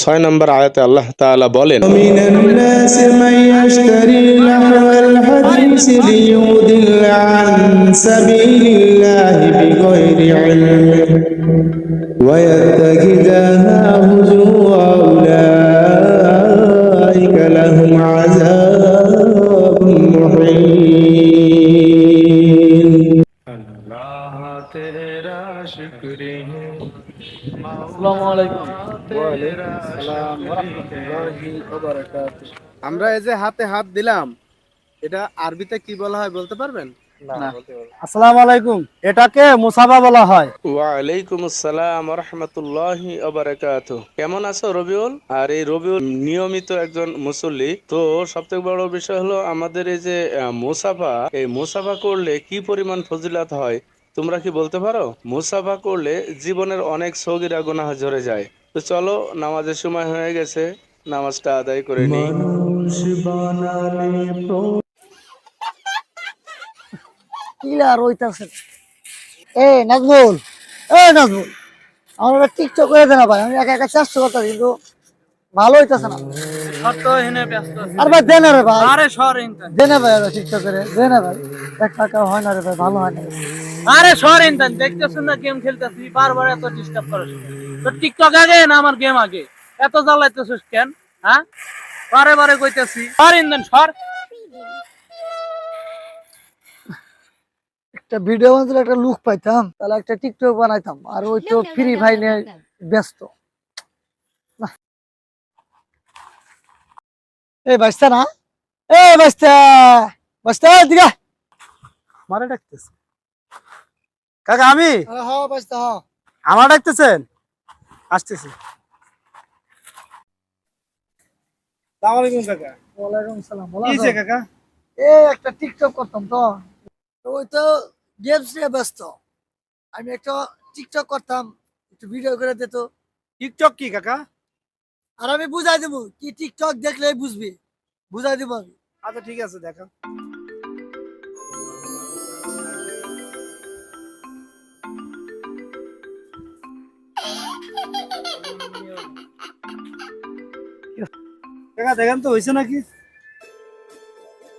6 নম্বর আয়াতে আল্লাহ তাআলা বলেন, ومن الناس من يشتري لهو الحديث ليضل عن سبيل الله بغير علم ويتخذها هزوا أولئك لهم عذاب محيط अल्लाह तेरा शुक्र है আসসালামু আলাইকুম। तेरा আমরা এই যে হাতে হাত দিলাম, এটা আরবিতে কি বলা হয় বলতে পারবেন? না। আসসালামু আলাইকুম, এটাকে মুসাফা বলা হয়। ওয়ালাইকুম আসসালাম ওয়া রাহমাতুল্লাহি ওয়া বারাকাতুহু। কেমন আছো রবিউল? আর এই রবিউল নিয়মিত একজন মুসল্লি। তো সবথেকে বড় বিষয় হলো আমাদের এই যে মুসাফা, এই মুসাফা করলে কি পরিমাণ ফজিলত হয় তোমরা কি বলতে পারো? মুসাফা করলে জীবনের অনেক সগীরা গুনাহ ঝরে যায়। তো চলো, নামাজের সময় হয়ে গেছে, নামাজটা আদায় করে নিই। মানুষ বানালে কিলার হইতাছে। নাজমুল, নাজমুল, আমার একটা টিকটক করে দেনা ভাই। আমি একা একা চেষ্টা করতে কিন্তু ভালো হইতাছে না। আর ভাই দেন রে ভাই, দেন ভাই, টিকটক করে দেন ভাই। এক টাকা হয় না রে ভাই, ভালো হয় না। আরে সরেন দেন, দেখতেছেন না গেম খেলতেছি, বারবার এত ডিস্টার্ব করিস। তো টিকটক আগে না আমার গেম আগে? এত জ্বালাইতেছিস কেন? হ্যাঁ, বারে বারে কইতেছি সরেন দেন, সর। একটা ভিডিও বানাতে একটা লুক পাইতাম, তাহলে একটা টিকটক বানাইতাম। আর ওই তো ফ্রি ভাই নিয়ে ব্যস্ত। এই বাস্তা না, এই বাস্তা, বাস্তা দিগা আমারে ডাকতেছে কাকা? আমি হ্যাঁ বাস্তা, হ্যাঁ আমার ডাকতেছেন? আসতেছি। আসসালামু আলাইকুম কাকা। ওয়ালাইকুম সালাম। কি হইছে কাকা? এই একটা টিকটক করতাম তো, ওই তো গেমস নিয়ে ব্যস্ত। আমি একটা টিকটক করতাম, একটু ভিডিও করে দিত। টিকটক কি কাকা? আর আমি বুঝাই দেবো কি, টিকটক দেখলেই বুঝবি, বুঝাই দিব আমি। আচ্ছা ঠিক আছে, দেখা। কাকা দেখেন তো হয়েছে নাকি?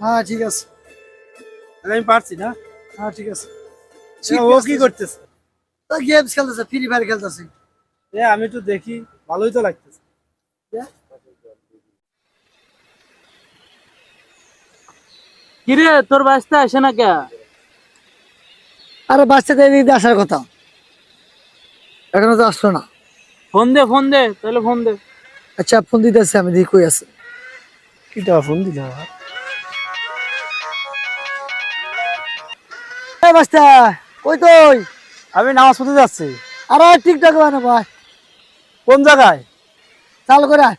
হ্যাঁ ঠিক আছে, আমি পারছি না। হ্যাঁ ঠিক আছে। ও কি করতেছে? গেমস খেলতেছে, ফ্রি ফায়ার খেলতেছে। আমি একটু দেখি, ভালোই তো লাগতেছে। কিরে তোর বাস্তা আসে না কে? আরে বাচ্চাদের এদিক দিয়ে আসার কথা, এখনো তো আসলো না। ফোন দে, ফোন দে, তাহলে ফোন দে। আচ্ছা ফোন দিতেছে, আমি দেখি কই আছে। কিটা ফোন দিল? এই বাচ্চা কই তুই? আমি নামাজ পড়তে যাচ্ছি। আরে টিকটক বানা ভাই, কোন জায়গায়? চালু করে আয়।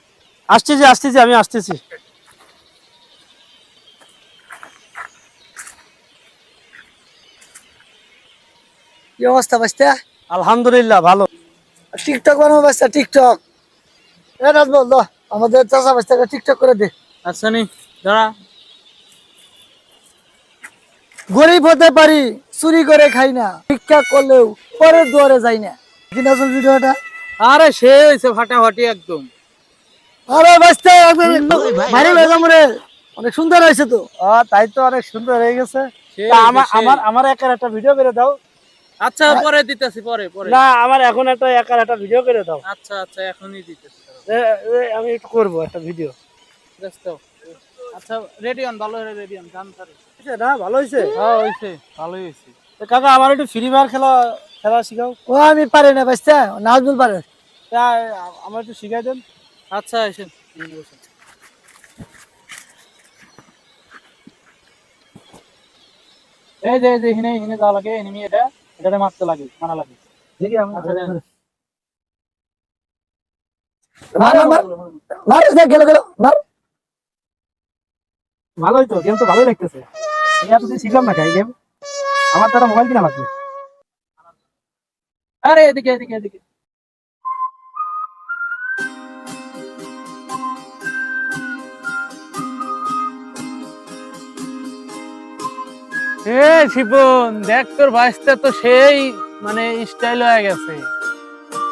আসতেছি আসতেছি, আমি আসতেছি। কি অবস্থা বাচ্চা? আলহামদুলিল্লাহ ভালো। টিকটক বানাবো বাচ্চা, টিকটক। এ নাজমুল ল, আমাদের চাচা বাচ্চাকে টিকটক করে দে। আচ্ছা নি, দাঁড়া। গরিব হতে পারি, চুরি করে খাই না, ভিক্ষা করলেও পরের দুয়ারে যাই না। কি নাজমুল ভিডিওটা? আরে সে হয়েছে ফাটাফাটি একদম। আরে বাচ্চা ভাইরাল হয়ে যাবো রে, অনেক সুন্দর হয়েছে তো। তাই তো, অনেক সুন্দর হয়ে গেছে। সেই তা আমার সেই। আমার আমার একার একটা ভিডিও করে দাও। আচ্ছা পরে দিতেছি, পরে পরে। না, আমার এখন একটা একার একটা ভিডিও করে দাও। আচ্ছা আচ্ছা, এখনই দিতেছি। আমি একটু করবো একটা ভিডিও। ব্যস্ত। আচ্ছা রেডি অন, ভালো হয়ে রেডি অন, গান ধরে। না ভালো হয়েছে। হ্যাঁ হয়েছে, ভালোই হয়েছে। কাকা আমার একটু ফ্রি ফায়ার খেলা খেলা শিখাও। ও আমি পারি না বাচ্চা, নাজমুল পারে। তা আমার একটু শিখাই দেন। আচ্ছা এসেন, বসেন। এই যে এখানে এখানে যাওয়া লাগে, এনিমি এটাতে মারতে লাগে, মারা লাগে। দেখি আমি আচ্ছা দেন। গেল গেল মার। ভালোই তো, গেম তো ভালোই লাগতেছে। এই এতদিন শিখলাম না এই গেম। আমার তো একটা মোবাইল কিনা লাগবে। আরে এদিকে এদিকে এদিকে। শিপন দেখ, তোর ভাইসটা তো সেই মানে স্টাইল হয়ে গেছে।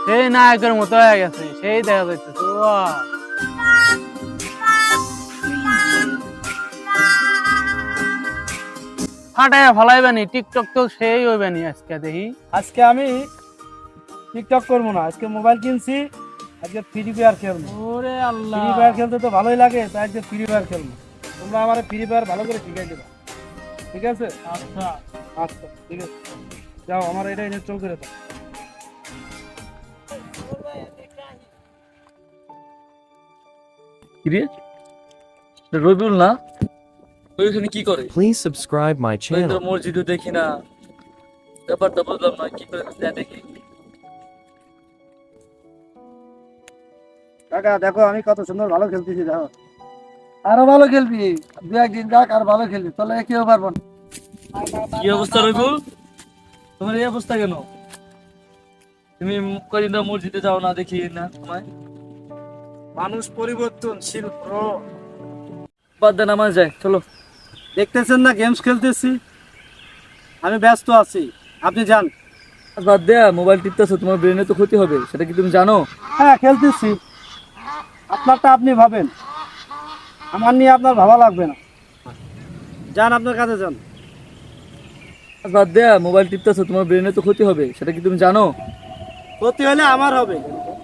সেই নায়কের মতো হয়ে গেছে, সেই দেখা যাইতেছে। ফাটাইয়া ফালাইবানি, টিকটক তো সেই হইবানি আজকে দেখি। আজকে আমি টিকটক করবো না, আজকে মোবাইল কিনছি, আজকে ফ্রি ফায়ার খেলবো। ওরে আল্লাহ, ফ্রি ফায়ার খেলতে তো ভালোই লাগে, তাই আজকে ফ্রি ফায়ার খেলবো। তোমরা আমার ফ্রি ফায়ার ভালো করে শিখাই দেবা, ঠিক আছে? আচ্ছা আচ্ছা ঠিক আছে, যাও আমার এটা ইনস্টল করে দাও। কিরে রবিউল না, ওইখানে কি করে? Please subscribe my channel. মসজিদও দেখি না, ব্যাপারটা বুঝলাম না, কি করে দেখি। কাকা দেখো আমি কত সুন্দর ভালো খেলতেছি, দেখো। আরো ভালো খেলবি, দু একদিন যাক আর ভালো খেলবি, তাহলে কেউ পারবো না। কি অবস্থা রবিউল, তোমার এই অবস্থা কেন? তুমি কদিন ধরে মসজিদে যাও না, দেখি না তোমায়। মানুষ পরিবর্তনশীল ব্রো। বাদ দেন, আমার যায়, চলো। দেখতেছেন না গেমস খেলতেছি, আমি ব্যস্ত আছি, আপনি যান। বাদ দেয়া, মোবাইল টিপতেছো, তোমার ব্রেনে তো ক্ষতি হবে, সেটা কি তুমি জানো? হ্যাঁ খেলতেছি, আপনারটা আপনি ভাবেন, আমার নিয়ে আপনার ভাবা লাগবে না। যান আপনার কাছে যান। বাদ দেয়া, মোবাইল টিপতেছো, তোমার ব্রেনে তো ক্ষতি হবে, সেটা কি তুমি জানো? ক্ষতি হলে আমার হবে,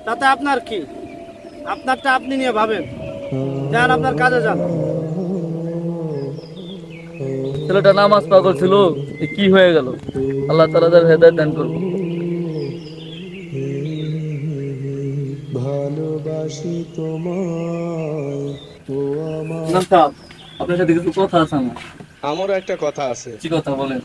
তাতে আপনার কি? আপনারটা আপনি নিয়ে ভাবেন, যান আপনার কাজে যান। ছেলেটা নামাজ পাগল ছিল, এ কি হয়ে গেল? আল্লাহ তাআলা তার হেদায়েত দান করুন। ভালোবাসি তোমায় ও আমার। আপনার সাথে কিছু কথা আছে আমার। আমারও একটা কথা আছে। কি কথা বলেন?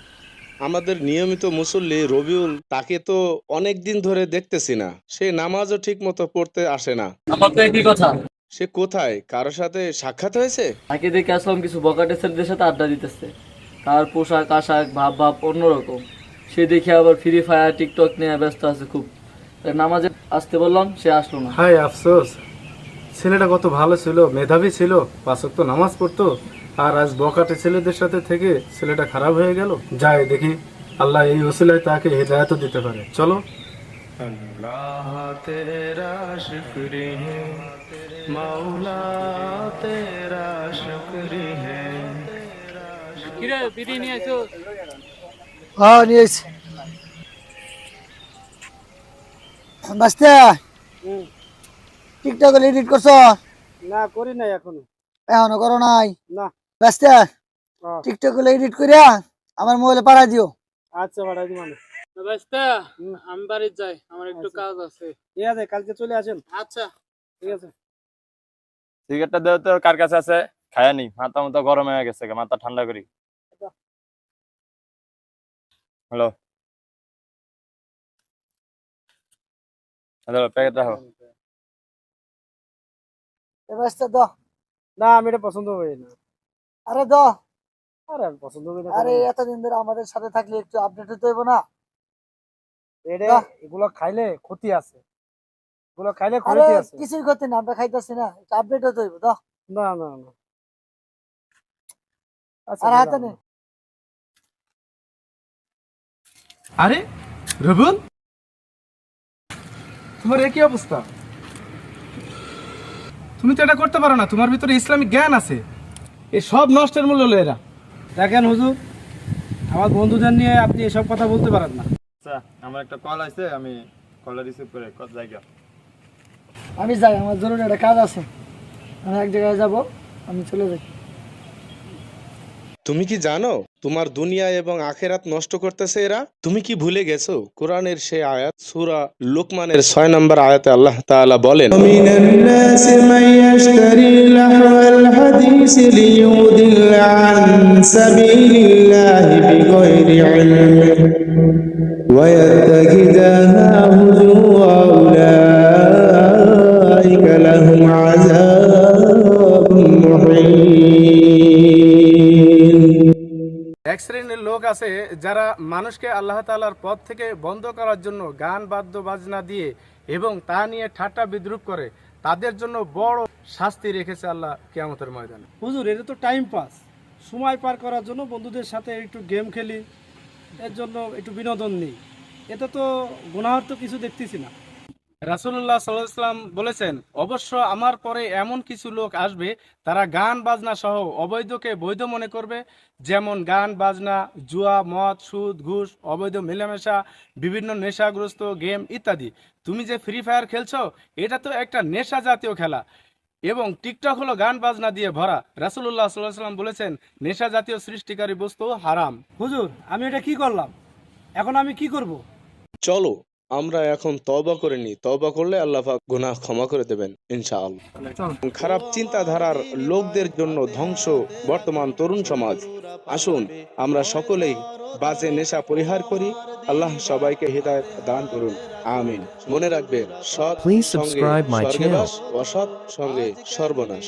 আমাদের নিয়মিত মুসল্লি রবিউল, তাকে তো অনেক দিন ধরে দেখতেছি না, সে নামাজও ঠিক মতো পড়তে আসে না। আমার তো একই কথা। সে কোথায়, কারোর সাথে সাক্ষাৎ হয়েছে? তাকে দেখে আসলাম কিছু বকাটে ছেলেদের সাথে আড্ডা দিতেছে, তার পোশাক আশাক ভাব ভাব অন্যরকম। সে দেখে আবার ফ্রি ফায়ার টিকটক নিয়ে ব্যস্ত আছে খুব। তাই নামাজে আসতে বললাম, সে আসলো না। হাই আফসোস, ছেলেটা কত ভালো ছিল, মেধাবী ছিল, পাঁচ ওয়াক্ত নামাজ পড়তো, আর আজ বকাটে ছেলেদের সাথে থেকে ছেলেটা খারাপ হয়ে গেল। যাই দেখি আল্লাহ এই ওসিলায় তাকে হেদায়েত দিতে পারে। চলো। अल्लाह तेरा शुक्र है मौला तेरा शुक्र है। কিরে বিড়ি নিয়ে আইছো? হ্যাঁ নিয়েছি। বাস্তা টিকটক এডিট করছো? না করি নাই এখনো। এখনো করো নাই? না। বাস্তা টিকটক এডিট করিয়া আমার মোবাইলে পাঠাই দিও। আচ্ছা পাঠাই দিই। মানে ব্যস্তা, আমি বাড়ি যাই, আমার একটু কাজ আছে। ঠিক আছে, কালকে চলে আসেন। আচ্ছা ঠিক আছে। সিগারেটটা দেও তো, কার কাছে আছে? খায়া নি, মাথা মতো গরম হয়ে গেছে, মাথা ঠান্ডা করি। হ্যালো হ্যালো, প্যাকেট রাখো। বাস্তা দাও। না আমি এটা পছন্দ করি না। আরে দাও। আরে আমি পছন্দ করি না। আরে এতদিন ধরে আমাদের সাথে থাকলে একটু আপডেট হতে হইব না? এটা এগুলো খাইলে ক্ষতি আছে, এগুলো খাইলে আরে ক্ষতি আছে। কিছুই করতে না, আমরা খাইতেছি না, একটু আপডেট হতে হইব। দাও। না না না। আচ্ছা আর হাতে নে। আরে রবিউল, তোমার একই অবস্থা। তুমি তো এটা করতে পারো না, তোমার ভিতরে ইসলামিক জ্ঞান আছে। এই সব নষ্টের মূল হলো এরা। দেখেন হুজুর, আমার বন্ধুদের নিয়ে আপনি এসব কথা বলতে পারেন না। আচ্ছা, আমার একটা কল আছে, আমি কলটা রিসিভ করে কত জায়গা। আমি যাই, আমার জরুরি একটা কাজ আছে, আমি এক জায়গায় যাব, আমি চলে যাই। তুমি কি জানো তোমার দুনিয়া এবং আখেরাত নষ্ট করতেছে এরা? তুমি কি ভুলে গেছো কোরআনের সেই আয়াত, সূরা লুকমানের 6 নম্বর আয়াতে আল্লাহ তাআলা বলেন, ومن الناس من يشتري لهو الحديث ليضل عن سبيل الله بغير علم ويتخذها هزوا أولئك لهم عذاب مهين। এক শ্রেণীর লোক আছে যারা মানুষকে আল্লাহ তাআলার পথ থেকে বন্ধ করার জন্য গান বাদ্য বাজনা দিয়ে এবং তা নিয়ে ঠাট্টা বিদ্রুপ করে। তাদের জন্য বড় শাস্তি রেখেছে আল্লাহ কিয়ামতের ময়দানে। হুজুর, এটা তো টাইম পাস, সময় পার করার জন্য বন্ধুদের সাথে একটু গেম খেলি, এর জন্য একটু বিনোদন নিই, এতে তো গুনাহর তো কিছু দেখতেছি না। রাসূলুল্লাহ সাল্লাল্লাহু আলাইহি ওয়াসাল্লাম বলেছেন, অবশ্য আমার পরে এমন কিছু লোক আসবে তারা গান বাজনা সহ অবৈধকে বৈধ মনে করবে, যেমন গান বাজনা, জুয়া, মদ, সুদ, ঘুষ, অবৈধ মেলামেশা, বিভিন্ন নেশাগ্রস্ত গেম ইত্যাদি। তুমি যে ফ্রি ফায়ার খেলছো, এটা তো একটা নেশা জাতীয় খেলা, এবং টিকটক হলো গান বাজনা দিয়ে ভরা। রাসূলুল্লাহ সাল্লাল্লাহু আলাইহি ওয়াসাল্লাম বলেছেন, নেশা জাতীয় সৃষ্টিকারী বস্তু হারাম। হুজুর, আমি এটা কি করলাম? এখন আমি কি করব? চলো আমরা এখন তওবা করে নিই। তওবা করলে আল্লাহ পাক গুনাহ ক্ষমা করে দেবেন ইনশাআল্লাহ। খারাপ চিন্তাধারার লোকদের জন্য ধ্বংস বর্তমান তরুণ সমাজ। আসুন আমরা সকলেই বাজে নেশা পরিহার করি। আল্লাহ সবাইকে হিদায়াত দান করুন, আমিন। মনে রাখবেন, সৎ Please সঙ্গে subscribe my channel. স্বর্গবাস, অসৎ সঙ্গে সর্বনাশ।